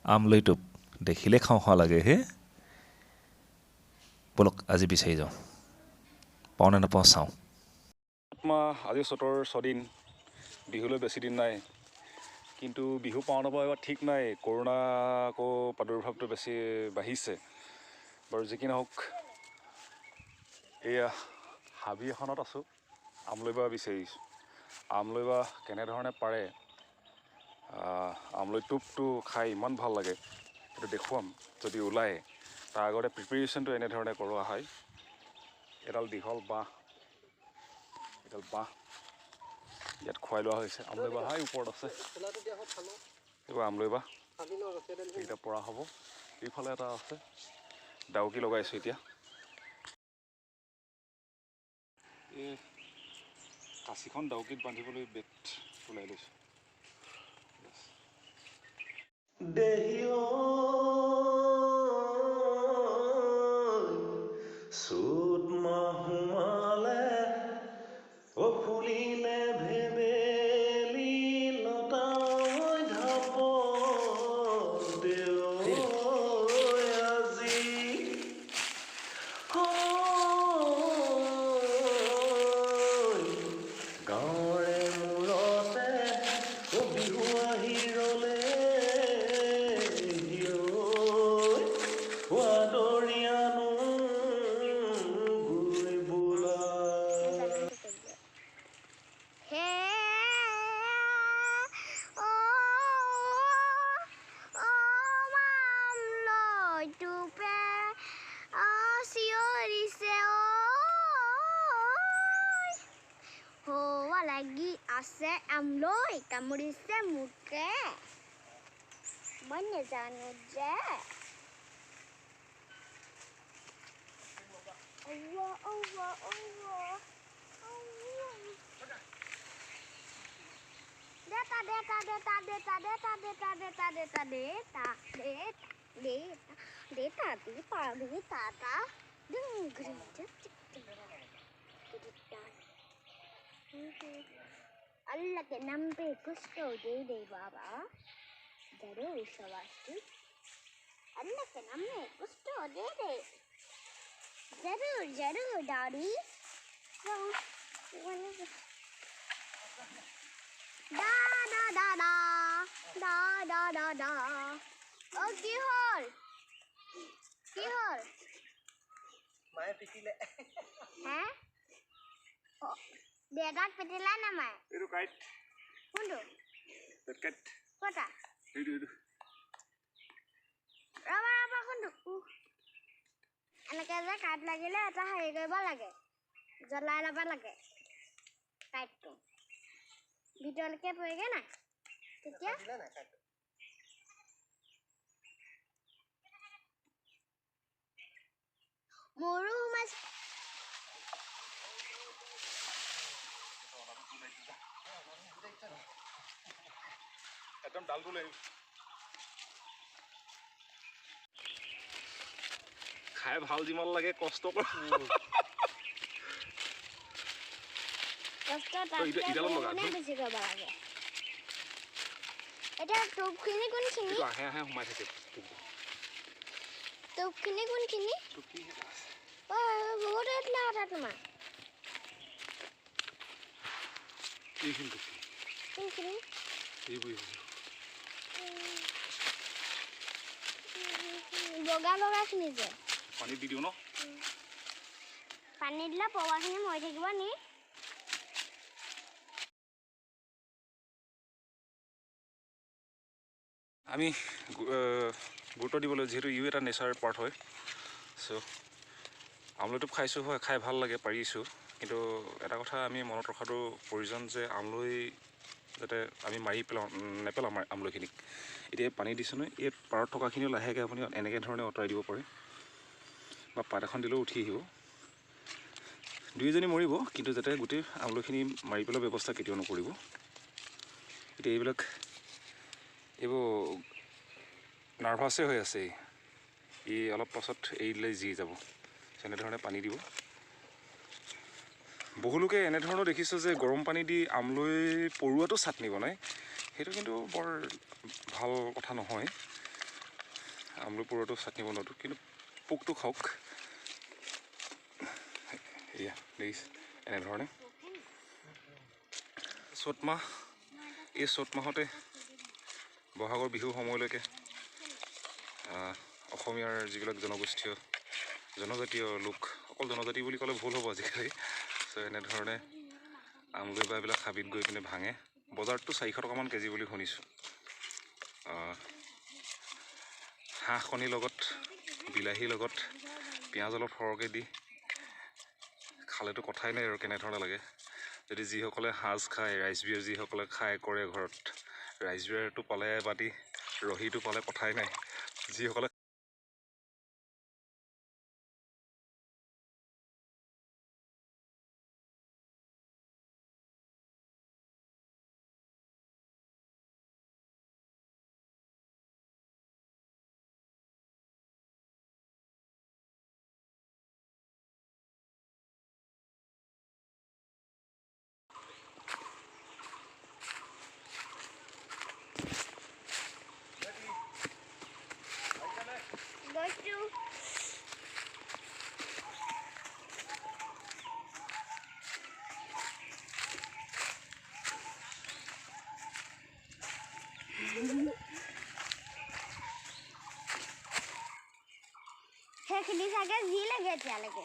আমলৈ টোপ দেখিলে খাওঁ খাওঁ লাগে হে বলক আজি বিচাৰি যাওঁ পাওঁ নে নাপাওঁ চাওঁ আজি চতৰ 6 দিন বিহুলৈ বেছি দিন নাই কিন্তু বিহু পাওঁ নাপাওঁ এবাৰ ঠিক নাই কৰোণা আকৌ প্ৰাদুৰ্ভাৱটো বেছি বাঢ়িছে বাৰু যি কি নহওক এয়া হাবি এখনত আছোঁ আমলৈবা বিচাৰিছোঁ আমলৈবা কেনেধৰণে পাৰে আমলৈ টোপটো খাই ইমান ভাল লাগে সেইটো দেখুৱাম যদি ওলায় তাৰ আগতে প্ৰিপেৰেশ্যনটো এনেধৰণে কৰোৱা হয় এডাল দীঘল বাঁহ ইয়াত খুৱাই লোৱা হৈছে আমলৈবা হাই ওপৰত আছে এইবাৰ আমলৈবা এইকেইটা পৰা হ'ব এইফালে এটা আছে ডাউকি লগাইছোঁ এতিয়া এই কাঁচিখন ডাউকিত বান্ধিবলৈ বেট ওলাই লৈছোঁ চুত মাহুমালে ফুলিলে ভেবেলি লতাই ঢাপ দেও আজি গাঁৱৰে মূৰতে বিহু আহি ৰলে আদৰিয়ানো গৈ বোলা লাগি আছে আমলৈ কামুৰিছে মোকে মই নেজানো যে अल्लाह के नाम पे कुछ तो दे दे बाबा जरूर शाबाशी अल्लाह के नाम में कुछ तो दे दे जरूर जरूर daddy da da da da da da da da ओ की हल माय पिटिले हैं देदाक पिटिला ना माय এইটো কাইট কোনটো কাইট কটা এইটো ৰবা কোনটো এনেকে যে কাট লাগিলে এটা হেৰি কৰিব লাগে জ্বলাই ল'ব লাগে কাইটটো ভিতৰলৈকে পৰেগে না তেতিয়া মোৰো সোমাইছে একদম ডালটো লৈ খাই ভাল যিমান লাগে কষ্ট কৰ বেছি কৰিব লাগে এতিয়া টোপখিনি কোনখিনি আহে আহে সোমাই থাকে টোপখিনি কোনখিনি বহুত আছিলে কথা তোমাৰ কোনখিনি বগা বগাখিনি যে পানী দি দিওঁ ন পানী দিলে পৱাখিনি মৰি থাকিব নি আমি গুৰুত্ব দিবলৈ যিহেতু ইও এটা নেচাৰ পাৰ্ট হয় চ' আমলৈটো খাইছোঁ হয় খাই ভাল লাগে পাৰিছোঁ কিন্তু এটা কথা আমি মনত ৰখাটো প্ৰয়োজন যে আমলৈ যাতে আমি মাৰি নেপেলাওঁ আমলৈখিনিক এতিয়া পানী দিছোঁ নহয় এই পাৰত থকাখিনিও লাহেকৈ আপুনি এনেকৈ ধৰণে আঁতৰাই দিব পাৰে বা পাত এখন দিলেও উঠি আহিব দুইজনী মৰিব কিন্তু যাতে গোটেই আমলৈখিনি মাৰি পেলোৱাৰ ব্যৱস্থা কেতিয়াও নকৰিব এতিয়া এইবোৰ নাৰ্ভাছে হৈ আছে ই অলপ পাছত এৰি দিলে জি যাব এনেধৰণে পানী দিব বহুলোকে এনেধৰণৰ দেখিছোঁ যে গৰম পানী দি আমলৈ পৰুৱাটো চাটনি বনায় সেইটো কিন্তু বৰ ভাল কথা নহয় আমলুপুৰতো চাটনি বনোৱাটো, কিন্তু পোকটো খাওক। এয়া দেখিছে এনেধৰণে চ'ত মাহ, এই চ'ত মাহতে বহাগৰ বিহুৰ সময়লৈকে অসমীয়াৰ যিবিলাক জনজাতীয় লোক, অকল জনজাতি বুলি ক'লে ভুল হ'ব আজিকালি। চ' এনেধৰণে আমগুৰি বা এইবিলাক হাবিত গৈ পিনে ভাঙে। বজাৰততো 400 টকামান কেজি বুলি শুনিছোঁ। হাঁহ কণীৰ লগত, বিলাহীৰ লগত, পিঁয়াজ অলপ সৰহকৈ দি খালেতো কথাই নাই আৰু কেনেধৰণে লাগে। যদি যিসকলে সাজ খায়, ৰাইচ বিয়েৰ যিসকলে খায় কৰে ঘৰত, ৰাইচ বিয়েৰটো পালে বাতি, ৰহীটো পালে কথাই নাই। যিসকলে গৈছো। সেইখিনি চাগে যি লাগে এতিয়ালৈকে।